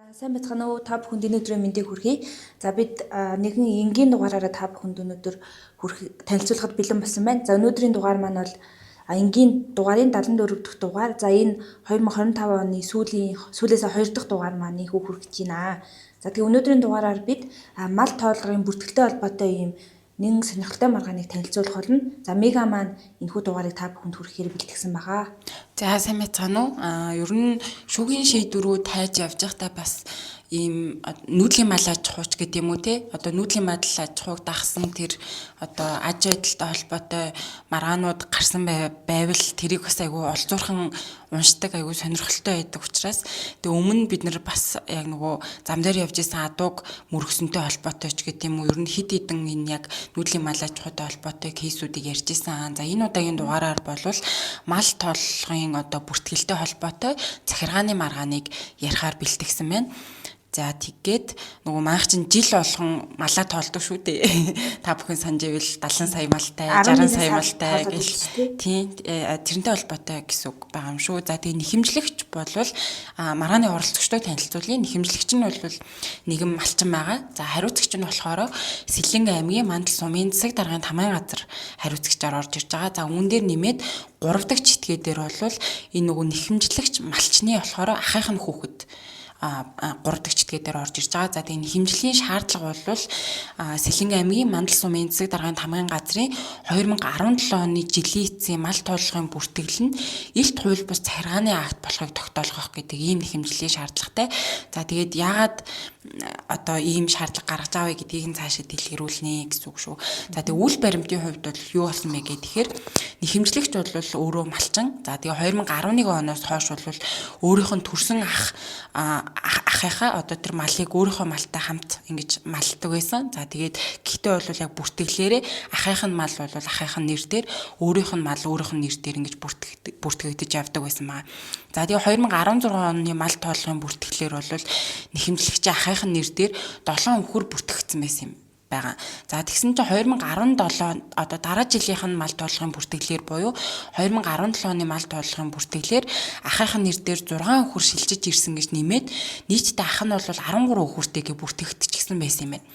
Сайн байцгаана уу? Та бүхэнд өнөөдрийн мэндийг хүргэе. За бид нэгэн энгийн дугаараараа та бүхэнд өнөөдөр танилцуулахад бэлэн болсон байна. За өнөөдрийн дугаар маань бол энгийн дугаарын 74 дахь дугаар. За энэ 2025 оны сүүлээс 2 дахь дугаар маань хүргэж байна. За тэгээ өнөөдрийн дугаараар бид мал тоолгын бүртгэлтэй холбоотой ийм нэгэн сонирхолтой маргааныг танилцуулах болно. За Мега маань энэхүү дугаарыг та бүхэнд хүргэхээр бэлтгэсэн байгаа. За сайн байцгаана уу? Ер нь шүүхийн шийдвэрүүд тайж явж байхдаа бас ийм нүүдлийн мал аж ахуйч гэдэг юм уу те? Одоо нүүдлийн мал аж ахуйг дагсан тэр одоо аж байдалтай холбоотой маргаанууд гарсан байвал тэрийг бас айгүй олзуурхан уншдаг, айгүй сонирхолтой байдаг учраас тэгээ өмнө бид нар бас яг нөгөө зам дээр явж исэн адууг мөргсөнтэй холбоотой ч гэдэг юм уу? Ер нь хид хідэн энэ яг нүүдлийн мал аж ахуйтай холбоотой кейсүүдийг ярьж исэн. За энэ удаагийн дугаараар болвол мал тооллогын одоо бүртгэлтэй холбоотой захиргааны маргааныг ярихаар бэлтгэсэн байна. За тэгээд нөгөө манайх чинь жил болгон малаа тоолдог шүү дээ. Та бүхэн санаж ивэл 70 сая малтай, 60 сая малтай гэл тийм тэрнтэй холбоотой гэсэн үг байгаа юм шүү. За тэгээд нэхэмжлэгч болвол маргааны оролцогчдод танилцуулъя. Нэхэмжлэгч нь бол нэгэн малчин байгаа. За хариуцагч нь болохоор Сэлэнг аймгийн Мандал сумын засаг даргын тамгын газар хариуцагчаар орж ирж байгаа. За үүн дээр нэмээд 3 дахь читгээ дээр бол энэ нөгөө нэхэмжлэгч малчны болохоор ахыхын хүүхэд 3 дахь читгээ дээр орж ирж байгаа. За тэгээ хэмжлийн шаардлага бол Сэлэнг аймгийн Мандал сумын засаг даргын тамгын газрын 2017 оны жилийн эцсийн мал тооллогын бүртгэл нь илт хууль бус захиргааны акт болохыг тогтоолгох гэдэг ийм хэмжлийн шаардлагатай. За тэгээд яагаад одоо ийм шаардлага гаргаж авъя гэдгийг цаашаа дэлгэрүүлнэ гэсэн үг шүү. За тэгээ үйл баримтын хувьд бол юу болсон бэ гэхээр нэхэмжлэгч бол өөрөө малчин. За тэгээ 2011 оноос хойш бол өөрийнх нь төрсөн ахыхаа одоо тэр малыг өөрийнхөө малтай хамт ингэж малдаг байсан. За тэгээд гэхдээ бол яг бүртгэлээрээ ахыхын мал бол ахыхын нэр дээр, өөрийнх нь мал өөрийнх нь нэр дээр ингэж бүртгэгдэж явдаг байсан маа. За тэгээ 2016 оны мал тооллогын бүртгэлээр бол нэхэмжлэгчийн ахыхын нэр дээр 7 өхөр бүртгэгдсэн байсан юм байгаа. За тэгсэн чинь 2017 одоо дараа жилийнх нь мал тооллогын бүртгэлээр буюу 2017 оны мал тооллогын бүртгэлээр ахыхын нэр дээр 6 өхөр шилжиж ирсэн гэж нэмээд нийтдээ ах нь бол 13 өхөртэйгээ бүртгэгдчихсэн байсан юм байна.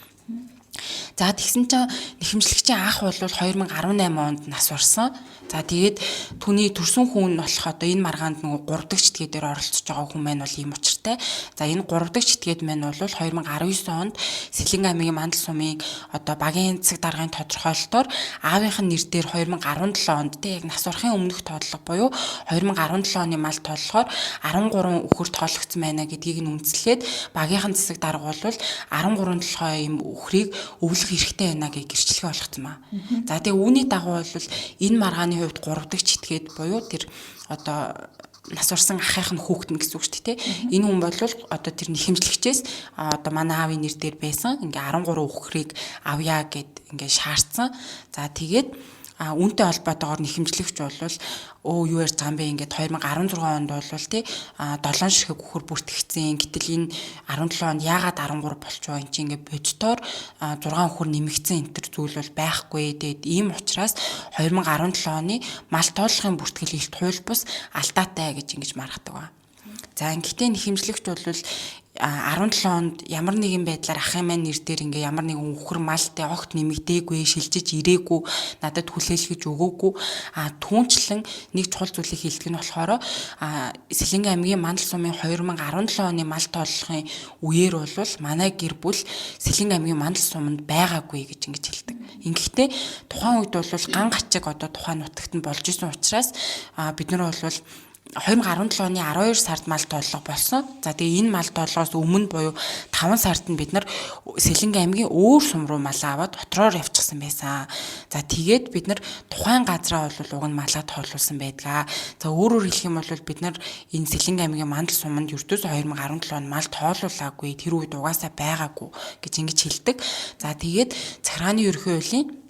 За тэгсэн чинь нэхэмжлэгчийн ах бол 2018 онд нас барсан. За тэгээд түүний төрсөн хүн нь болох одоо энэ маргаанд нөгөө 3 дахь читгээ дээр оролцож байгаа хүн маань бол ийм учиртай. За энэ 3 дахь читгээд маань бол 2019 онд Сэлэнг аймгийн Мандал сумын одоо багийн засаг даргын тодорхойлолтоор аавынх нь нэр дээр 2017 онд те яг нас барахын өмнөх тоотлого буюу 2017 оны мал тооллохоор 13 өхөр тоологдсон байна гэдгийг нь үндэслээд багийнхан засаг дарга бол 13 толгой ийм өхрийг өвлөх хэрэгтэй байна гэж гэрчлэгээ болгоцсон маа. За тэгээ үүний дагуу бол энэ маргааны хувьд 3 дахь читгээд буюу тэр одоо нас барсан ахыхын хүүхэд нь гэсэн үг шүү дээ. Энэ хүн бол одоо тэр нэхэмжлэгчээс одоо манай аавын нэр дээр байсан ингээ 13 өхрийг авъя гэд ингээ шаардсан. За тэгээд үүнтэй холбоотойгоор нэхэмжлэгч бол юу ярьж байгаа юм бэ ингээд 2016 онд бол тий 7 ширхэг өхөр бүртгэгдсэн. Гэтэл энэ 17 онд яагаад 13 болчихоо энэ чинь ингээд бодитоор 6 өхөр нэмэгдсэн энэ төр зүйл бол байхгүй. Тэгээд ийм учраас 2017 оны мал тооллогын бүртгэл илт хууль бус алдаатай гэж ингэж маргадаг ба. За ингэхдээ нэхэмжлэгч бол 17 онд ямар нэгэн байдлаар ахын маань нэр дээр ингээ ямар нэгэн өхөр малтай огт нэмэгдээгүй, шилжиж ирээгүй, надад хүлээлгэж өгөөгүй. Түүнчлэн нэг чухал зүйлийг хэлдэг нь болохоор Сэлэнг аймгийн Мандал сумын 2017 оны мал тооллогын үеэр бол манай гэр бүл Сэлэнг аймгийн Мандал суманд байгаагүй гэж ингэж хэлдэг. Ингэхдээ тухайн үед бол ган гачиг одоо тухайн нутагт нь болж исэн учраас бид нар бол 2017 оны 12 сард мал тооллого болсон. За тэгээ энэ мал тооллогоос өмнө буюу 5 сард нь бид нар Сэлэнг аймгийн өөр сум руу малаа аваад дотроор явчихсан байсан. За тэгээд бид нар тухайн газраа бол уг нь малаа тоолуулсан байдгаа. За өөрөөр хэлэх юм бол бид нар энэ Сэлэнг аймгийн Мандал суманд ердөөс 2017 онд мал тоолуулаагүй, тэр үед угаасаа байгаагүй гэж ингэж хэлдэг. За тэгээд захиргааны ерөнхий хуулийн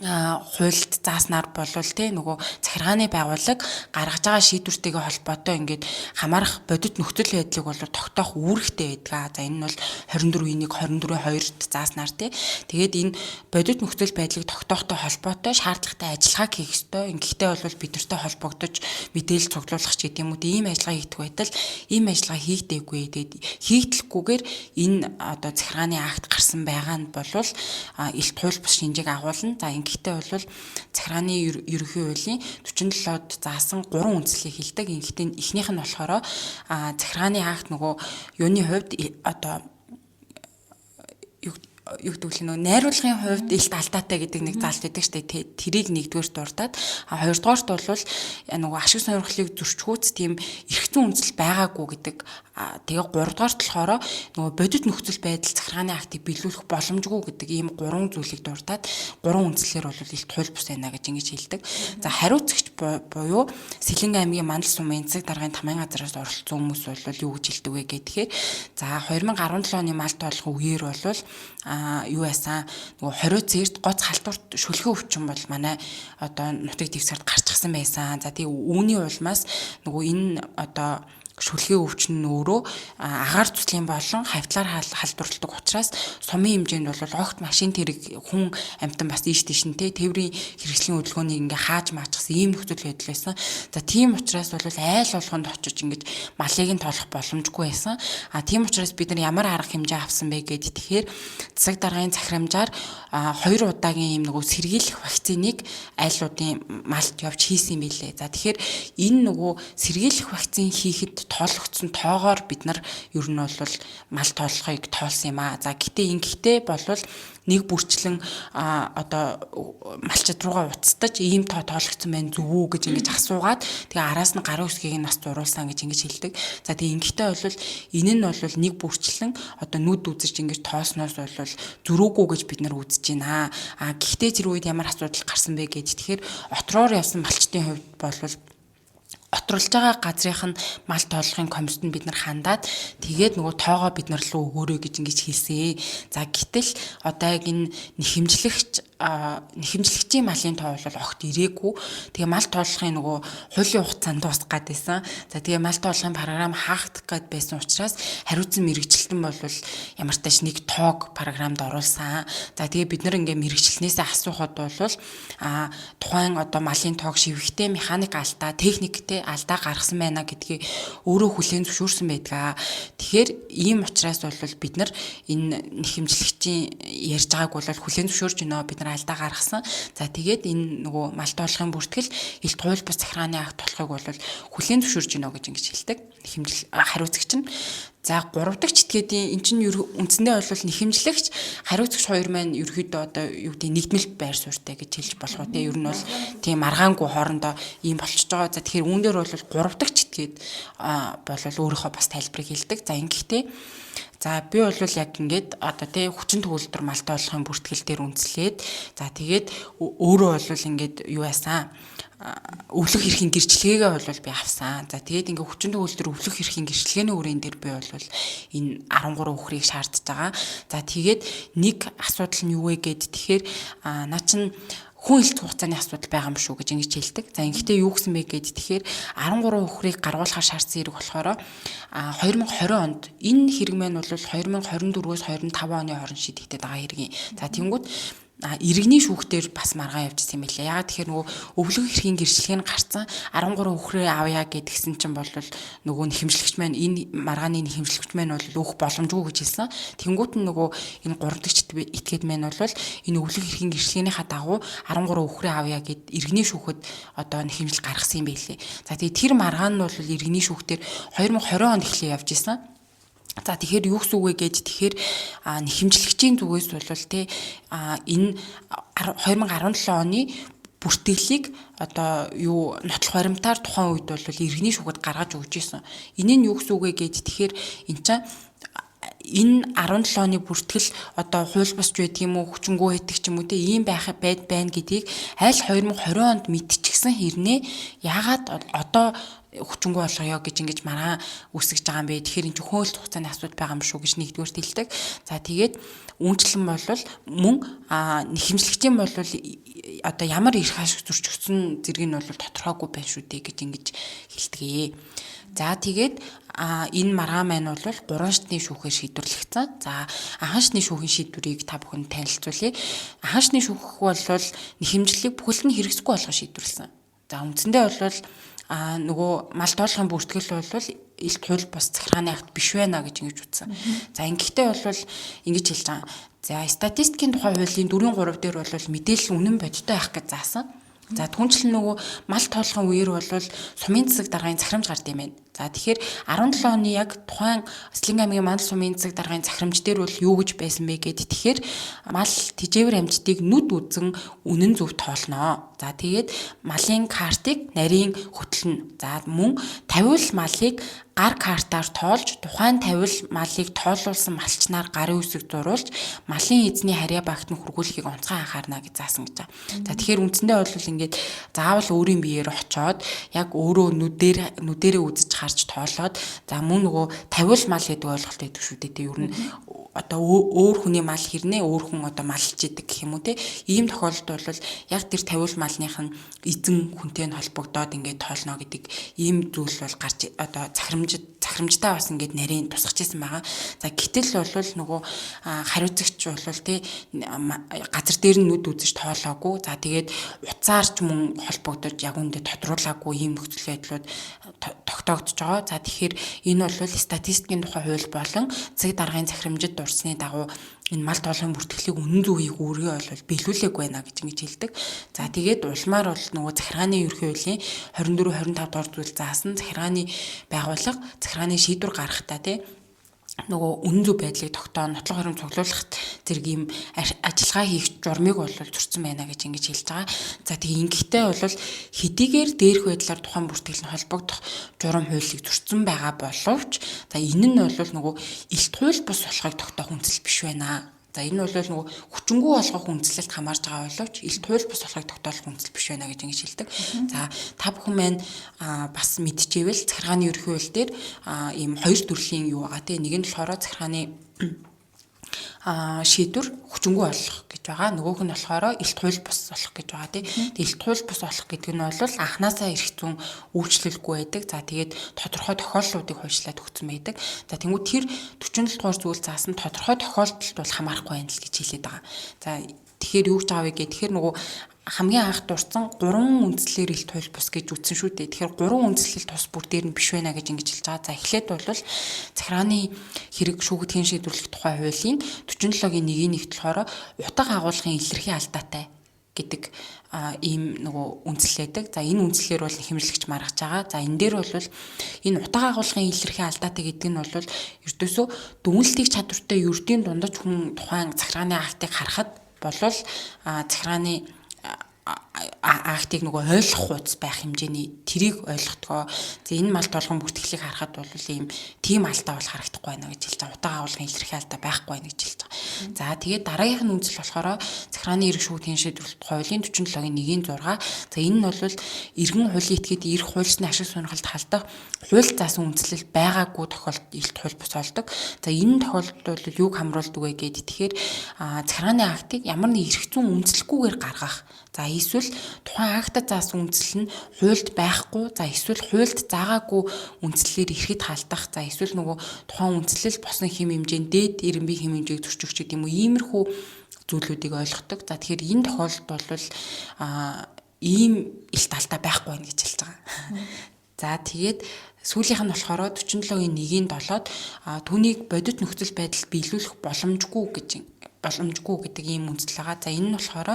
хуульд зааснаар болвол те нөгөө захиргааны байгууллага гаргаж байгаа шийдвэртэйгээ холбоотой ингээд хамаарах бодит нөхцөл байдлыг бол тогтоох үүрэгтэй байдаг. За энэ нь бол 24-ийн 1 24-2-т зааснаар те. Тэгээд энэ бодит нөхцөл байдлыг тогтоохтой холбоотой шаардлагатай ажиллагааг хийх ёстой. Ингэхдээ бол бид нартай холбогдож мэдээлэл цуглуулах ч гэдэг юм уу ийм ажиллагаа хийдэг байтал ийм ажиллагаа хийгдээгүй. Тэгээд хийгдлэхгүйгээр энэ одоо захиргааны акт гарсан байгаа нь бол илт хууль бус шинжийг агуулна. За ингэхдээ бол захиргааны ерөнхий хуулийн 47-д заасан 3 үндслийг хэлдэг. Ингэхдээ эхнийх нь болохоор захиргааны акт нөгөө юуны хувьд одоо юу гэдэг вэ найруулгын хувьд илт алдаатай гэдэг нэг заалт байдаг шүү дээ. Тэрийг нэгдүгээр дурдаад хоёрдугаарт бол нөгөө ашиг сонирхлыг зөрчгөөц тийм эрх зүйн үндэслэл байгаагүй гэдэг. Тэгээ гуравдугаарт болохоор нөгөө бодит нөхцөл байдал захиргааны актыг биелүүлэх боломжгүй гэдэг ийм 3 зүйлийг дурдаад 3 үндслэлээр бол илт хууль бус байна гэж ингэж хэлдэг. За хариуцагч буюу Сэлэнг аймгийн Мандал сумын эцэг даргын тамгын газараас оролцсон хүмүүс бол юу гэж хэлдэг вэ гэхээр за 2017 оны мал тооллогын үеэр бол юу яасан нөгөө 20 цэрт гоц халтурт шүлхэн өвчин бол манай одоо нутаг дэвсгэрт гарчихсан байсан. За тэгээ үүний улмаас нөгөө энэ одоо шүлгийн өвчин нь өөрөө агаар цуцлын болон хавтлаар халдварладаг учраас сумын хэмжээнд бол огт машин тэрэг хүн амтан бас ийш тийшнтэй тээврийн хэрэгслийн хөдөлгөөнийг ингээ хааж маачсан ийм нөхцөл байдал байсан. За тийм учраас бол айл болгонд очиж ингэж малыг нь тоолох боломжгүй байсан. Тийм учраас бид нар ямар арга хэмжээ авсан бэ гэд тэгэхээр засаг даргын захирамжаар 2 удаагийн ийм нөгөө сэргийлэх вакциныг айлуудын малд явж хийсэн юм билээ. За тэгэхээр энэ нөгөө сэргийлэх вакцин хийхэд тоологдсон тоогоор бид нар ер нь бол мал тоолохыг тоолсон юм аа. За гэхдээ болвол нэг бүрчлэн одоо малчид руугаа уцтаж ийм тоологдсон байна зүв үү гэж ингэж асуугаад тэгээ араас нь гарын үсгийг нас зуруулсан гэж ингэж хэлдэг. За тэгээ ингэхдээ бол энэ нь бол нэг бүрчлэн одоо нүд үзэж ингэж тоосноос бол зөрүүгүй гэж бид нар үзэж байна. Гэхдээ тэр үед ямар асуудал гарсан бэ гэж тэгэхээр отроор явсан малчдын хувьд бол отролж байгаа газрынх нь мал тоолохын комиссод бид нар хандаад тэгээд нөгөө тоогоо бид нар руу өгөөрэй гэж ингэж хэлсэн. За гэтэл одоо яг энэ нэхэмжлэгчийн малын тоо бол огт ирээгүй. Тэгээ мал тоолохын нөгөө хуулийн хугацаанд дуусах гээд байсан. За тэгээ мал тоолохын програм хаагдах гээд байсан учраас хариуцсан мэрэгчлэлтэн бол ямар ч тач нэг тоог програмд оруулсан. За тэгээ бид нар ингээ мэрэгчлэнээсээ асуухад бол тухайн одоо малын тоог шивэхтэй механик алдаа, техниктэй алдаа гаргасан байна гэдгийг өөрөө хүлээн зөвшөөрсөн байдаг. Тэгэхээр ийм учраас бол бид нар энэ нэхэмжлэгчийн ярьж байгааг бол хүлээн зөвшөөрж байна. Бид нар алдаа гаргасан. За тэгээд энэ нөгөө мал тоолохын бүртгэл илт хууль бус захиргааны акт болохыг бол хүлээн зөвшөөрж байна гэж ингэж хэлдэг. Хариуцагч нь за 3 дахь читгэдийн эн чинь үндсэндээ бол нэхэмжлэгч хариуцагч хоёр маань ерөөдөө одоо юу гэдэг нэгдмэлт байр суурьтай гэж хэлж болох уу те ер нь бол тийм маргаангүй хоорондоо ийм болчихж байгаа. За тэгэхээр үүн дээр бол 3 дахь читгээд бол өөрийнхөө бас тайлбарыг хэлдэг. За ингэхдээ за би бол яг ингээд одоо тий хүчин төгөлдөр мал тоолохын бүртгэл дээр үндэслээд за тэгээд өөрөө бол ингээд юу яасан өвлөх хэрхийн гэрчлэгээгээ бол би авсан. За тэгээд ингээ хүчин төгөлдөр өвлөх хэрхийн гэрчлэгээний үрэн дээр би бол энэ 13 үхрийг шаардж байгаа. За тэгээд нэг асуудал нь юу вэ гэд тэгэхээр наа чин хүн илт хугацааны асуудал байгаа юм шүү гэж ингэж хэлдэг. За ингэхдээ юу гэсэн бэ гэд тэгэхээр 13 үхрийг гаргуулахаар шаардсан хэрэг болохоор 2020 онд энэ хэрэг маань бол 2024-өөс 25 оны хооронд шийдэгдээд байгаа хэрэг. За тэнгуут иргэний шүүхтэр бас маргаан явжсэн юм билээ. Ягаад тэгэхээр нөгөө өвлөх хэрхийн гэрчлэг нь гарцсан 13 үхрээ авъя гэдгсэн чинь бол нөгөө нэхэмжлэгч маань энэ маргааны нэхэмжлэгч маань бол өөх боломжгүй гэж хэлсэн. Тэнгуут нь нөгөө энэ 3 дахь этгээд маань бол энэ өвлөх хэрхийн гэрчлэгийнхаа дагуу 13 үхрээ авъя гэд иргэний шүүхэд одоо нэхэмжил гаргасан юм билээ. За тэгээ тэр маргаан нь бол иргэний шүүхтэр 2020 онд эхлээ явж исэн. За тэгэхээр юу гэсэн үг вэ гэж тэгэхээр нэхэмжлэгчийн зүгээс бол тэ энэ 2017 оны бүртгэлийг одоо юу нотлох баримтаар тухайн үед бол иргэний шүүхэд гаргаж өгч ирсэн. Энэ нь юу гэсэн үг вэ гэж тэгэхээр энэ чинь энэ 17 оны бүртгэл одоо хууль босч байдаг юм уу, хүчингү хэдэг ч юм уу те ийм байна гэдгийг аль 2020 онд мэдчихсэн хэрнээ яагаад одоо хүчингү болгоё гэж ингэж маргаан үсгэж байгаа юм бэ. Тэгэхээр энэ хууль хугацааны асуудал байгаа юм шүү гэж нэгдүгээр хэлдэг. За тэгээд үйлчлэн болвол мөн нэхэмжлэгчийн болвол одоо ямар эрх ашиг зөрчигдсөн зэрэг нь бол тодорхойгүй байна шүү дээ гэж ингэж хэлдэг. За тэгээд энэ маргаан маань бол 3 шатны шүүхээр шийдвэрлэгдсэн. За анхан шатны шүүхийн шийдвэрийг та бүхэнд танилцуулъя. Анхан шатны шүүх бол нэхэмжлэлийг бүхэлд нь хэрэгсэхгүй болгож шийдвэрлсэн. За үндсэндээ бол нөгөө мал тоолохын бүртгэл бол илт хууль бус захиргааны акт биш байна гэж ингэж үтсэн. За ингэхдээ бол ингэж хэлж байгаа. За статистикийн тухай хуулийн 4.3 дээр бол мэдээлэл үнэн бодиттой байх гэж заасан. За түнчлэн нөгөө мал тоолохын үеэр бол сумын засаг даргын захирамж гард юм байна. За тэгэхээр 17 оны яг тухайн Аслан аймгийн мал сумын засаг даргын захирамж дээр бол юу гэж байсан бэ гэд тэгэхээр мал тэжээвэр амжилтыг нүд үзэн үнэн зөв тоолноо. За тэгээд малын картыг нарийн хөтлөнө. За мөн тавиул малыг гар картаар тоолж тухайн тавиул малыг тоолуулсан малчнаар гарын үсэг зурулж малын эзний харьяа багтны хүргүүлэхийг онцгой анхаарна гэж заасан гэж байна. За тэгэхээр үндсэндээ бол ингээд заавал өөрийн биеэр очоод яг өөрөө нүдэрээ үзэж харж тоолоод за мөн нөгөө тавиул мал гэдэг ойлголт өгдөг шүү дээ. Ер нь одоо өөр хүний мал хэрнээ өөр хүн одоо малж идэг гэх юм уу те. Ийм тохиолдолд бол яг тэр тавиул малных нь эзэн хүнтэй нь холбогдоод ингээд тоолно гэдэг ийм зүйл бол гарч одоо захирамжтай бас ингээд нарийн тусгаж ирсэн байгаа. За гэтэл бол нөгөө хариуцагч бол те газар дээр нь нүд үзэж тоолоогүй. За тэгээд уцаар ч мөн холбогдож яг үүндээ тодруулаагүй ийм нөхцөл байдлууд тогтоогдож байгаа. За тэгэхээр энэ бол статистикийн тухай хууль болон засаг даргын захирамжид дурсны дагуу энэ мал тоолохын бүртгэлийг үнэн зөв хийх үүргээ бол биелүүлээгүй байна гэж ингэж хэлдэг. За тэгээд улмаар бол нөгөө захиргааны ерхий хуулийн 24 25 дугаар зүйл заасан захиргааны байгууллага захиргааны шийдвэр гаргахтаа тий нөгөө үнэн зөв байдлыг тогтоон нотлох хором цуглуулах зэрэг ийм ажиллагаа хийх журмыг бол зурцсан байна гэж ингэж хэлж байгаа. За тэгээ ингэхдээ бол хэдийгээр дээрх байдлаар тухайн бүртгэл нь холбогдох журам хуулийг зурцсан байгаа боловч за энэ нь бол нөгөө илт хууль бус болохыг тогтоох үндсэл биш байна. За энэ бол нөгөө хүчингү болгох үндслэлд хамаарж байгаа боловч илт хууль бус болохыг тогтоох үндсэл биш байна гэж ингэж хэлдэг. За та бүхэн маань бас мэдчихвэл захиргааны ерхий хууль дээр ийм хоёр төрлийн юу байгаа те. Нэг нь болохоор захиргааны шийдвэр хүчингү болох гэж байгаа. Нөгөөх нь болохоор илт хууль бус болох гэж байгаа тийм. Илт хууль бус болох гэдэг нь бол анханасаа эрх зүйн үйлчлэлгүй байдаг. За тэгээд тодорхой тохиолдлуудыг хуульчлаад өгсөн байдаг. За тэнгуү тэр 47 дугаар зүйл заасан тодорхой тохиолдолд бол хамаарахгүй байна л гэж хэлээд байгаа. За тэгэхээр юу гэж байгаа вэ гэхээр тэгэхээр нөгөө хамгийн анх дурдсан 3 үндслэлээр илт хууль бус гэж үтсэн шүү дээ. Тэгэхээр 3 үндслэл тус бүр дээр нь биш байна гэж ингэж хэлж байгаа. За эхлээд бол захиргааны хэрэг шүүгдгийн шийдвэрлэх тухай хуулийн 47-гийн 1-ийн нэгт болохоор утга агуулгын илэрхий алдаатай гэдэг ийм нөгөө үндслэлэдэг. За энэ үндслэлээр бол хэмжлэгч маргаж байгаа. За энэ дээр бол энэ утга агуулгын илэрхий алдаатай гэдэг нь бол ердөөсөө дүнэлтийг чадвартай ердийн дундаж хүн тухайн захиргааны актыг харахад болвол захиргааны актыг нөгөө ойлгох хуудас байх хэмжээний тэрийг ойлгохдгоо. За энэ мал тоолгон бүртгэлийг харахад бол ийм тийм алдаа бол харагдахгүй байна гэж хэлж байгаа. Утга агуулгын илэрхий алдаа байхгүй байна гэж хэлж байгаа. За тэгээд дараагийнх нь үндсэл болохоор захиргааны эрх шүүгдгийн шийдвэрлэлт хуулийн 47-гийн 1-ийн 6. За энэ нь бол иргэн хуулийн этгээд эрх хуульчны ашиг сонирхолд халдах хууль заасан үндслэл байгаагүй тохиолдолд илт хууль бус болдог. За энэ тохиолдолд бол юуг хамруулдаг вэ гэхэд тэгэхээр захиргааны актыг ямар нэг эрх зүйн үндслэлгүйгээр гаргах. За эсвэл тухайн актад заасан үндслэл нь хуульд байхгүй. За эсвэл хуульд заагаагүй үндслэлээр ирэхэд халдах. За эсвэл нөгөө тухайн үндслэл босон хэм хэмжээнд дээд ирэмбийн хэм хэмжээг зөрчигч гэдэг юм уу иймэрхүү зүйлүүдийг ойлгодог. За тэгэхээр энэ тохиолдолд бол ийм илт алдаа байхгүй байх гэж хэлж байгаа. За тэгээд сүүлийнх нь болохоор 47-гийн 1-ийн 7-д түүнийг бодит нөхцөл байдалд биелүүлэх боломжгүй гэдэг ийм үндсэл байгаа. За энэ нь болохоор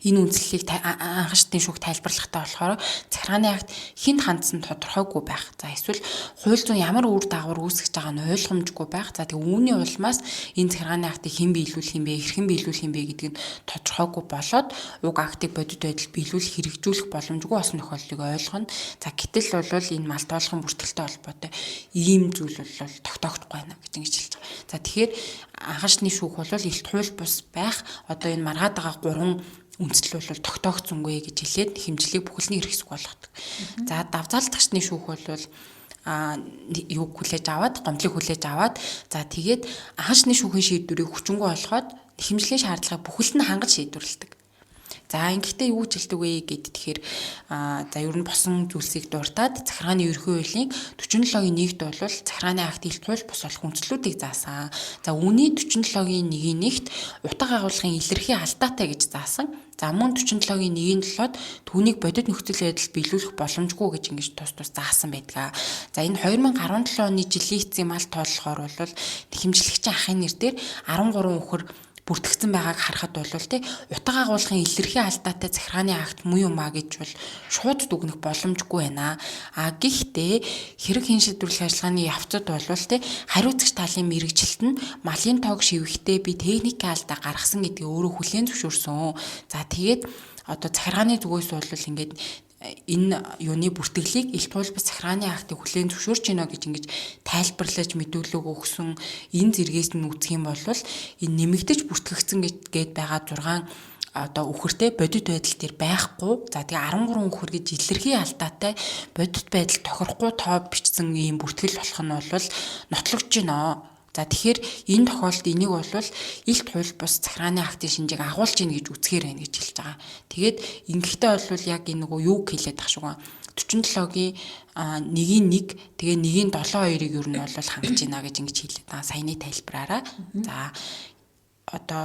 Энэ үндслэлийг анхаачдын шүүх тайлбарлахтаа болохоор захиргааны акт хинт хандсан тодорхойгүй байх. За эсвэл хууль зүйн ямар үр дагавар үүсгэж байгаа нь ойлгомжгүй байх. За тэгээ үүний улмаас энэ захиргааны актыг хэн биелүүлэх юм бэ, хэрхэн биелүүлэх юм бэ гэдэг нь тодорхойгүй болоод уг актыг бодит байдал биелүүлэх хэрэгжүүлэх боломжгүй болсон тохиолдлыг ойлгоно. За гэтэл бол энэ малтоолохын бүртгэлтэй холбоотой ийм зүйл бол тогтоогдохгүй байна гэж ингэж хэлж байгаа. За тэгэхээр анхаачдын шүүх бол илт хууль бус байх одоо энэ маргаад байгаа 3 үндслэл бол тогтоогдсонгүй гэж хэлээд хэмжлийг бүхэлдний эрх хэсэг болгодог. За давзаалтагчны шүүх бол юуг хүлээж аваад, гомдлыг хүлээж аваад за тэгээд анхаачдын шүүхийн шийдвэрийг хүчингүй болгоод хэмжлэгийн шаардлагыг бүхэлд нь хангаж шийдвэрлэдэг. За ингэхдээ юу ч хэлдэг вэ гэд тэгэхээр за ер нь босон зүйлсийг дуртаад захиргааны ерхий хуулийн 47-гийн 1-т бол захиргааны акт илт хууль бус болох үндслүүдийг заасан. За үүний 47-гийн 1-ийн 1-т утга агуулгын илэрхий алдаатай гэж заасан. За мөн 47-гийн 1-ийн 7-д түүнийг бодит нөхцөл байдал биелүүлэх боломжгүй гэж ингэж тус заасан байдаг. За энэ 2017 оны жилийн эцсийн мал тооллохоор бол хэмжлэгчийн ахын нэр дээр 13 үхэр бүртгэгдсэн байгааг харахад бол тий утга агуулгын илэрхий алдаатай захиргааны акт муу юм а гэж бол шууд дүгнэх боломжгүй байна. Гэхдээ хэрэг хэн шийдвэрлэх ажиллагааны явцад бол тий хариуцагч талын мэрэгжилт нь малын тоог шивэхдээ би техникийн алдаа гаргасан гэдгийг өөрөө хүлээн зөвшөөрсөн. За тэгээд одоо захиргааны зүгээс бол ингээд энэ юуны бүртгэлийг илт хууль бус захиргааны актыг хүлээн зөвшөөрч байна гэж ингэж тайлбарлаж мэдүүлэг өгсөн энэ зэргээс нь үзэх юм бол энэ нэмэгдэж бүртгэгдсэн гээд байгаа 6 одоо үхэртэй бодит байдал дээр байхгүй. За тэгээ 13 үхэр гэж илэрхий алдаатай бодит байдал тохирохгүй тоо бичсэн ийм бүртгэл болох нь бол нотлогдож байна. За тэгэхээр энэ тохиолдолд энийг бол илт хууль бус захиргааны актын шинжийг агуулж ийн гэж үзэхээр байна гэж хэлж байгаа. Тэгээд ингэхдээ бол яг энэ нөгөө юу хэлээд тах шиг байна. 47-гийн 1-ийн 1 тэгээ 1-ийн 7-2-ыг ер нь бол хангаж байна гэж ингэж хэлээд байгаа. Саяны тайлбараараа. За одоо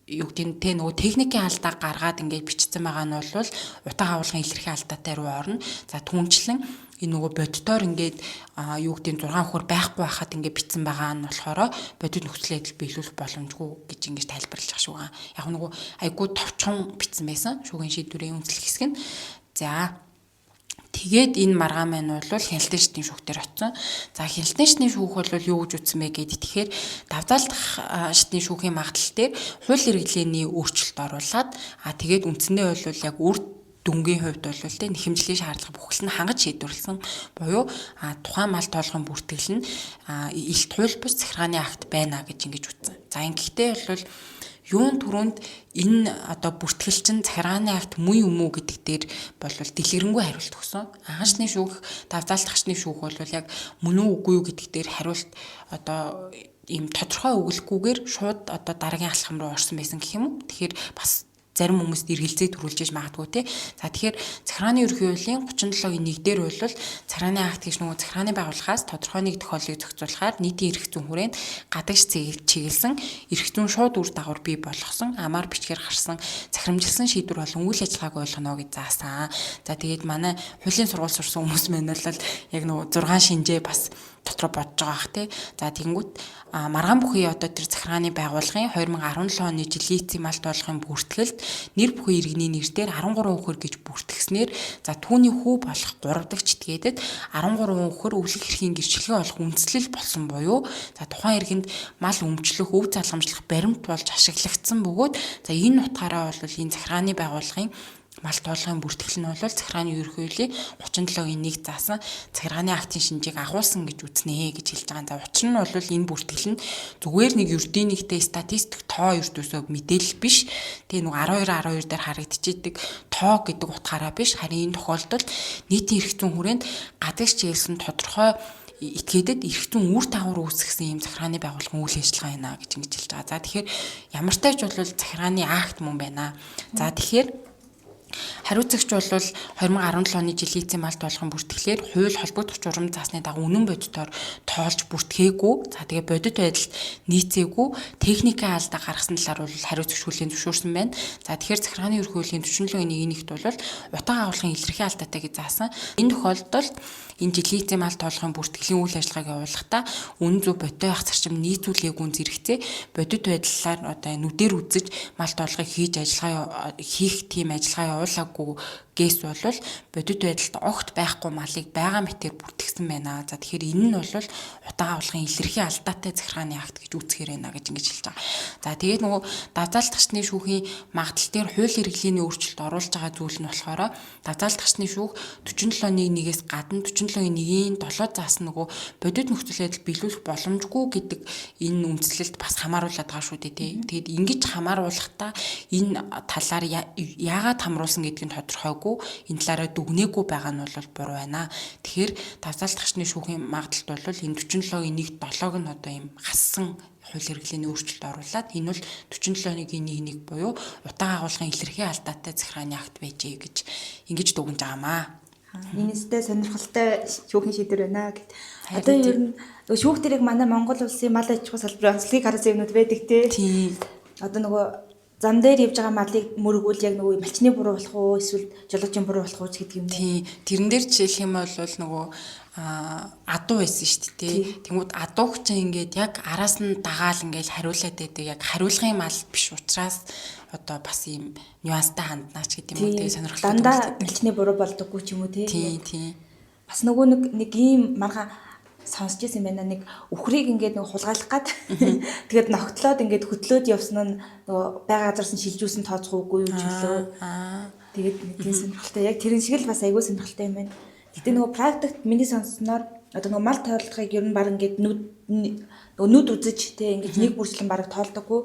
юу гэдэг нь нөгөө техникийн алдаа гаргаад ингээд бичсэн байгаа нь бол утга агуулгын илэрхий алдаатай руу орно. За түнчлэн энэ нөгөө бодитоор ингээд юу гэдэг нь 6 үхэр байхгүй байхад ингээд битсэн байгаа нь болохоор бодит нөхцөл байдал биелүүлэх боломжгүй гэж ингэж тайлбарлаж байгаа шүү га. Яг нөгөө айгуу товчхон битсэн байсан шүүхийн шийдвэрийн үндэслэх хэсэг нь. За тэгээд энэ маргаан маань бол хяналтын шатны шүүх дээр очсон. За хяналтын шатны шүүх бол юу гэж үтсэн бэ гэд тэгэхээр давзаалтах шатны шүүхийн магадлал дээр хууль хэрэглээний өөрчлөлт оруулаад тэгээд үндсэндээ бол яг үр дүнгийн хувьд бол тэ хэмжлэгийн шаардлага бүхэл нь хангаж шийдвэрлсэн буюу тухайн мал тоолгын бүртгэл нь илт хууль бус захиргааны акт байна гэж ингэж үтсэн. За ингэхдээ бол юун түрүүнд энэ одоо бүртгэл чинь захиргааны акт муу юм уу гэдэг дээр бол дэлгэрэнгүй хариулт өгсөн. Анхаачны шүүх, давзаалтагчны шүүх бол яг мөн үү үгүй юу гэдэг дээр хариулт одоо ийм тодорхой өгүүлэхгүйгээр шууд одоо дараагийн алхам руу орсон байсан гэх юм уу. Тэгэхээр бас зарим хүмүүст эргэлзээ төрүүлж иж магадгүй те. За тэгэхээр захиргааны ерхий хуулийн 37-гийн 1 дээр бол захиргааны акт гэж нөгөө захиргааны байгууллагаас тодорхой нэг тохиолдлыг зохицуулахаар нийтийн эрх зүйн хүрээнд гадагш чиглэсэн эрх зүйн шууд үр дагавар бий болгосон амар бичгээр гарсан захирамжилсан шийдвэр болон үйл ажиллагааг ойлгоно гэж заасан. За тэгээд манай хуулийн сургууль сурсан хүмүүс маань бол яг нөгөө 6 шинжээ бас дотроо бодож байгаа ах тий. За тэгэнгүүт маргаан бүхий одоо тэр захиргааны байгууллагын 2017 оны жилийн эцсийн мал тооллогын бүртгэлд нэр бүхий иргэний нэрээр 13 үхэр гэж бүртгэснээр за түүний хүү болох 3 дахь читгээдэд 13 үхэр өвлөх эрхийн гэрчлэгээ олох үндслэл болсон буюу за тухайн иргэнд мал өмчлөх, өв залгамжлах баримт болж ашиглагдсан бөгөөд за энэ утгаараа бол энэ захиргааны байгууллагын мал тоолгын бүртгэл нь бол захиргааны ерхий хуулийн 37-гийн 1 заасан захиргааны актын шинжийг агуулсан гэж үзнэ гэж хэлж байгаа. За учир нь бол энэ бүртгэл нь зүгээр нэг ердийнэгтэй статистик тоо ертөөсөө мэдээлэл биш. Тэгээ нэг 12 дээр харагдчихийдэг тоо гэдэг утгаараа биш. Харин энэ тохиолдолд нийтийн эрх зүйн хүрээнд гадагш чиглэсэн тодорхой этгээдэд эрх зүйн үр дагавар үүсгэсэн юм захиргааны байгууллагын үйл ажиллагаа байна гэж ингэж хэлж байгаа. За тэгэхээр ямар ч тач бол захиргааны акт мөн байна. За тэгэхээр Хариуцагч бол 2017 оны жилийн эцсийн малт болгон бүртгэлээр хууль холбогдох журам заасны дагуу үнэн бодитоор тоолж бүртгээгүй. За тэгээ бодит байдалд нийцээгүй техникийн алдаа гаргасан талаар бол хариуцагч хүлээн зөвшөөрсөн байна. За тэгэхээр захиргааны ерхий хуулийн 47-1-т бол утга агуулгын илэрхий алдаатай гэж заасан. Энэ тохиолдолд энэ жилийн эцсийн малт болгон бүртгэлийн үйл ажиллагааг явуулахдаа үнэн зөв бодит байх зарчим нийцүүлээгүй зэрэгцээ бодит байдлаар одоо нүдээр үзэж малт болгыг хийх тийм ажиллагаа явуулаагүй гэс бол бодит байдалд огт байхгүй малыг байгаа мэтээр бүртгэсэн байна. За тэгэхээр энэ нь бол утга агуулгын илэрхий алдаатай захиргааны акт гэж үзэхээр байна гэж ингэж хэлж байгаа. За тэгээд нөгөө давзаалтгчны шүүхийн магадлал дээр хууль хэрэглээний өөрчлөлт оруулж байгаа зүйл нь болохоор давзаалтгчны шүүх 47.1-ээс гадна 47.1-ийн 7 заасан нөгөө бодит нөхцөл байдал биелүүлэх боломжгүй гэдэг энэ үндслэлд бас хамааруулаад байгаа шүү дээ. Тэгээд ингэж хамааруулахдаа энэ талаар яагаад хамруулсан гэдгийг тодорхойгүй энэ талаараа дүгнээгүй байгаа нь бол буруу байна. Тэгэхээр давзаалтгчны шүүхийн магадлалд бол энэ 47.1-7-г нь одоо юм хассан хууль хэрэглээний өөрчлөлт оруулаад энэ бол 47.1 буюу утга агуулгын илэрхий алдаатай захиргааны акт байжээ гэж ингэж дүгнэж байгаамаа. Энэстэй сонирхолтой шүүхийн шийдвэр байна гэд. Одоо ер нь шүүх тэрэг манай Монгол улсын мал аж ахуй салбарын онцлогийг харуулсан юмнууд байдаг те. Тийм. Одоо нөгөө зам дээр явж байгаа малыг мөргүүл яг нөгөө малчны буруу болох уу эсвэл жолоочийн буруу болох уу гэдэг юм. Тийм. Тэрэн дээр жишээлх юм бол нөгөө адуу байсан шүү дээ. Тэнгүүд адуугч ингээд яг араас нь дагаал ингээд хариулаад байдаг. Яг хариулгын мал биш учраас одоо бас ийм нюанстай ханднаач гэдэг юм уу те сонирхолтой. Дандаа малчны буруу болдоггүй ч юм уу те. Тийм. Бас нөгөө нэг ийм маргаан сонсч байсан байна. Нэг үхрийг ингээд нэг хулгайлах гад тэгээд ногтлоод ингээд хөтлөөд явсан нь нөгөө байга газарсан шилжүүлсэн тооцохгүй юу ч гэлөө. Тэгээд нэг тийм сонирхолтой. Яг тэрэн шиг л бас айгүй сонирхолтой юм байна. Гэтэ нөгөө практикт миний сонссноор одоо нөгөө мал тоолохыг ер нь баг ингээд нүд үзэж те ингээд нэг бүрчлэн баг тоолдоггүй.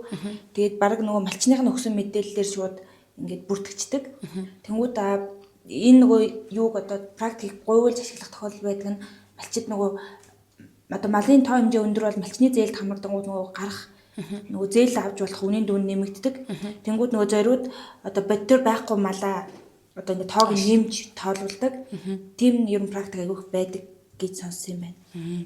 Тэгээд баг нөгөө малчныхын өгсөн мэдээллээр шууд ингээд бүртгэждэг. Тэнгүүд энэ нөгөө юуг одоо практик гуйвуулж ашиглах тохиолдол байдаг нь малчид нөгөө одоо малын тоо хэмжээ өндөр бол малчны зээлд хамрагдангууд нөгөө гарах нөгөө зээл авч болох үнийн дүн нэмэгддэг. Тэнгүүд нөгөө зориуд одоо бодтор байхгүй малаа одоо ингэ тоог нэмж тоолуулдаг. Тийм ер нь практик айгүйх байдаг гэж сонссон юм байна.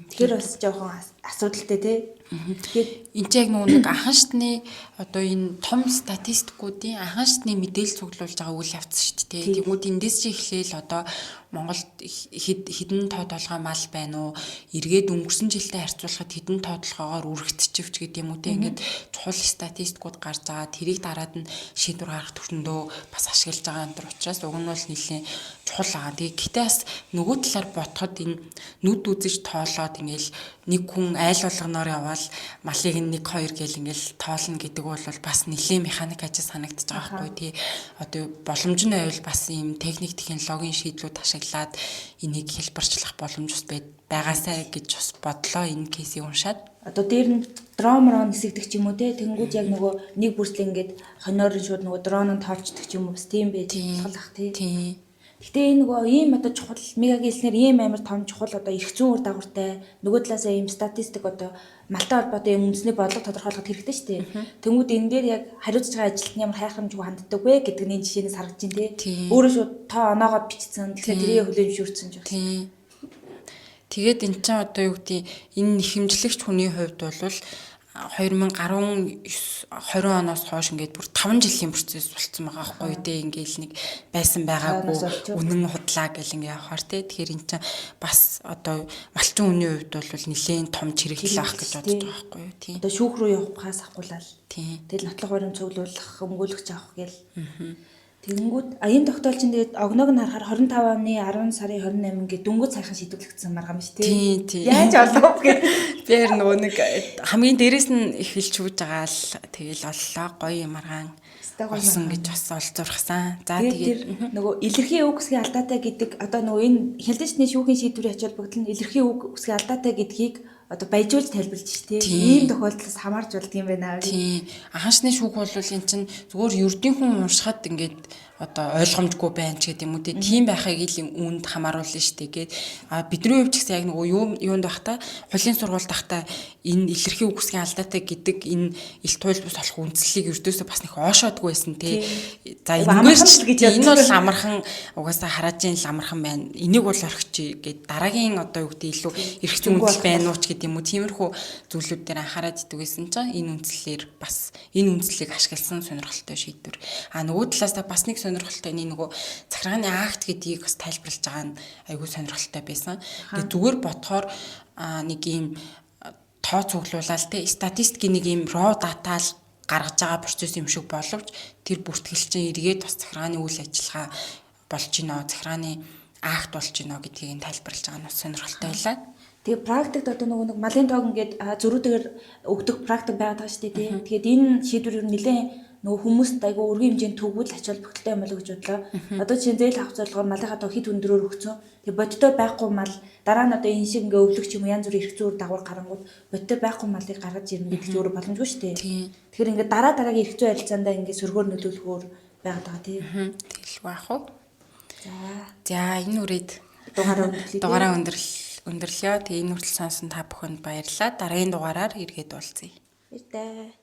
Тэгэхээр бас жоохон асуудалтай тий. Тэгэхээр энэ яг нэг анхан шатны одоо энэ том статистикуудын анхан шатны мэдээлэл цуглуулж байгаа үйл явц шүү дээ. Тэгмүүд эндээс чи эхлээл одоо Монголд хэдэн тоо толгой мал байна уу? Эргээд өнгөрсөн жилтэй харьцуулахад хэдэн тоо толгойгоор үргэлжчихвч гэдэг юм уу те. Ингээд чухал статистикууд гарч байгаа. Тэрийг дараад нь шийдвэр гаргах төвшөндөө бас ашиглаж байгаа энэ учраас уг нь бол нэлээд чухал байгаа. Тэгээ гэтээ бас нөгөө талаар ботход энэ нүд үзэж тоолоод ингээл нэг хүн айл болгоноор яваал малыг 1 2 гэл ингээл тоолно гэдэг бол бас нэлээд механик ажил санагдаж байгаа байхгүй тий. Одоо боломж нь байвал бас ийм техник технологийн шийдлүүд ашиглаад энийг хэлбэрчлэх боломж ус байгаасай гэж бас бодлоо энэ кейсийг уншаад. Одоо дээр нь дрон нисэгдэх ч юм уу те. Тэнгүүд яг нөгөө нэг бүрслэн ингээд хоноор шууд нөгөө дроныг тоолчдаг ч юм уу бас тийм байж болох тий. Гэтэ энэ нөгөө ийм одоо чухал мегагэлснэр ийм амар том чухал одоо эрх зүйн үр дагавартай нөгөө талаасаа ийм статистик одоо малтай холбоотой юм үндэсний бодлого тодорхойлоход хэрэгтэй шүү дээ. Тэнгүүд энэ дээр яг хариуцж байгаа ажилт нь ямар хайхрамжгүй ханддаг вэ гэдэг нь энэ жишээнээс харагдаж байна тий. Өөрөө шууд тоо оноогоод бичсэн. Тэгэхээр тэрийг хүлээмжшүүрсэн ч байна. Тэгээд эн чинь одоо юу гэдэг энэ хэмжлэгч хүний хувьд бол 2019 20 оноос хойш ингээд бүр 5 жилийн процесс болцсон байгаа байхгүй дээ. Ингээл нэг байсан байгаагүй үнэн худлаа гэл ингээ явахаар тий. Тэгэхээр эн чинь бас одоо малчин хүний хувьд бол нэлээд том чирэгдэл авах гэж бодож байгаа байхгүй юу тий. Одоо шүүх рүү явахаас ахгуулаад тий. Тэгэл нотлох баримт цуглуулах, өмгөөлөгч авах гээл. Тэнгүүд энэ тогтоолчинд тэгээд огноог нь харахаар 25 оны 10 сарын 28 гээд дөнгөж сайхан шийдвэрлэгдсэн маргаам шүү дээ. Тий. Яаж олов гээд бээр нөгөө нэг хамгийн дээрэс нь их хэлж өгж байгаа л тэгэл оллоо гоё маргаан болсон гэж бас олзуурхсан. За тэгээд нөгөө илэрхий үг үсгийн алдаатай гэдэг одоо нөгөө энэ хяналтчны шүүхийн шийдвэрийн ач холбогдол нь илэрхий үг үсгийн алдаатай гэдгийг одоо баяжуулж тайлбарлаж шүү дээ. Ийм тохиолдлоос хамаарч болд юм байна. Тийм. Анхаасны шүүх бол эн чинь зүгээр ердийн хүн уншихад ингээд одоо ойлгомжгүй байна ч гэдэг юм уу тийм байхыг л үүнд хамааруулна шүү дээ гээд бидний хувьд ч гэсэн яг нөгөө юунд байхдаа хуулийн сургуульд байхдаа энэ илэрхий үгсгийн алдаатай гэдэг энэ ил туйл бус болох үндслийг ердөөсөө бас нэг оошоодгүй байсан тий. За энэ бол амархан угаасаа хараад ийн л амархан байна. Энийг бол орхич гээд дараагийн одоо юу гэдэг илүү эрх зүйн үндсэл байна уу ч гэдэг юм уу тиймэрхүү зүйлүүд дээр анхаарад идэг гэсэн чинь энэ үндслээр бас энэ үндслийг ашигласан сонирхолтой шийдвэр. Нөгөө талаас та бас нэг сонирхолтой энэ нөгөө захиргааны акт гэдгийг бас тайлбарлаж байгаа нь айгүй сонирхолтой байсан. Тэгээ зүгээр бодохоор нэг ийм тоо цуглуулаад те статистикийн нэг ийм raw data л гаргаж байгаа процесс юм шиг боловч тэр бүртгэл чинь эргээд бас захиргааны үйл ажиллагаа болж гинөө захиргааны акт болж гинөө гэдгийг тайлбарлаж байгаа нь сонирхолтой байлаа. Тэгээ практикт одоо нэг малын тоог ингээд зөрүүтэйгээр өгдөг практик байгаад байгаа шүү дээ тий. Тэгээд энэ шийдвэр юу нэлээд нөгөө хүмүүст айгүй өргөн хэмжээнд төгвөл ач холбогдолтой юм болоо гэж бодлоо. Одоо чинь зээл авах зорилгоор малынхаа тоо хэд өндрөөр өгцөн. Тэгээ бодиттой байхгүй мал дараа нь одоо энэ шиг ингээ өвлөх ч юм уу янз бүрийн эрх зүйр дагавар гарангууд бодиттой байхгүй малыг гаргаж ирнэ гэдэг чинь өөрөө боломжгүй шүү дээ. Тэгэхээр ингээ дараагийн эрх зүйн харилцаандаа ингээ сөргөөр нөлөөлөхөөр байгаад байгаа тий. Тэгэл баах уу. За энэ үрээд дугаараа өндөрлөё. Тэгээ энэ хүртэл сонсон та бүхэнд баярлалаа. Дараагийн дугаараар иргэд уулзъя. Баярлалаа.